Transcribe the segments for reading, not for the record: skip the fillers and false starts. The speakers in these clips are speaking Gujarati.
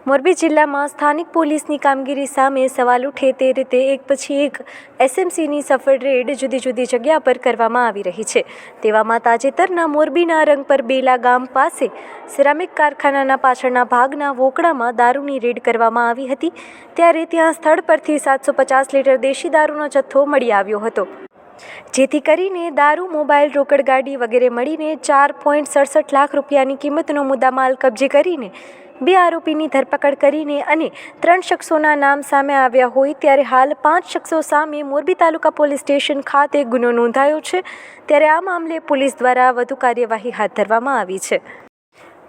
મોરબી જિલ્લામાં સ્થાનિક પોલીસની કામગીરી સામે સવાલ ઉઠે તે રીતે એક પછી એક એસએમસીની સફળ રેડ જુદી જુદી જગ્યા પર કરવામાં આવી રહી છે। તેવામાં તાજેતરના મોરબીના રંગપર બેલા ગામ પાસે સિરામિક કારખાનાના પાછળના ભાગના વોકડામાં દારૂની રેડ કરવામાં આવી હતી। ત્યારે ત્યાં સ્થળ પરથી 750 લીટર દેશી દારૂનો જથ્થો મળી આવ્યો હતો, જેથી કરીને દારૂ, મોબાઈલ, રોકડ ગાડી વગેરે મળીને 4.67 લાખ રૂપિયાની કિંમતનો મુદ્દામાલ કબજે કરીને 2 આરોપીની ધરપકડ કરીને અને 3 શખ્સોના નામ સામે આવ્યા હોય ત્યારે હાલ 5 શખ્સો સામે મોરબી તાલુકા પોલીસ સ્ટેશન ખાતે ગુનો નોંધાયો છે। ત્યારે આ મામલે પોલીસ દ્વારા વધુ કાર્યવાહી હાથ ધરવામાં આવી છે।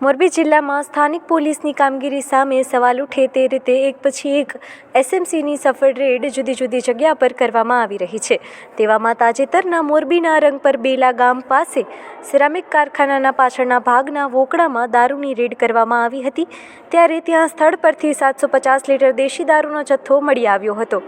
મોરબી જિલ્લામાં સ્થાનિક પોલીસની કામગીરી સામે સવાલ ઉઠે તે રીતે એક પછી એક એસએમસીની સફળ રેડ જુદી જુદી જગ્યા પર કરવામાં આવી રહી છે। તેવામાં તાજેતરના મોરબીના રંગપર બેલા ગામ પાસે સિરામિક કારખાનાના પાછળના ભાગના વોકડામાં દારૂની રેડ કરવામાં આવી હતી। ત્યારે ત્યાં સ્થળ પરથી 750 લીટર દેશી દારૂનો જથ્થો મળી આવ્યો હતો,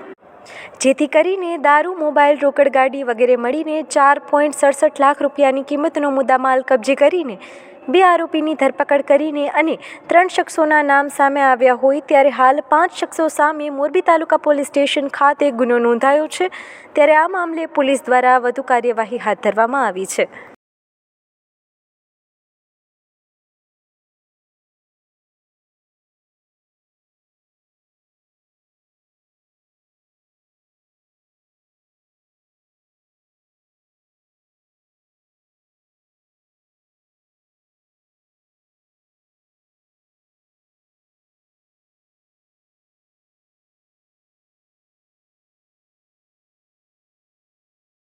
જેથી કરીને દારૂ, મોબાઈલ, રોકડ ગાડી વગેરે મળીને 4.67 લાખ રૂપિયાની કિંમતનો મુદ્દામાલ કબજે કરીને 2 આરોપીની ધરપકડ કરીને અને 3 શખ્સોના નામ સામે આવ્યા હોય ત્યારે હાલ 5 શખ્સો સામે મોરબી તાલુકા પોલીસ સ્ટેશન ખાતે ગુનો નોંધાયો છે। ત્યારે આ મામલે પોલીસ દ્વારા વધુ કાર્યવાહી હાથ ધરવામાં આવી છે।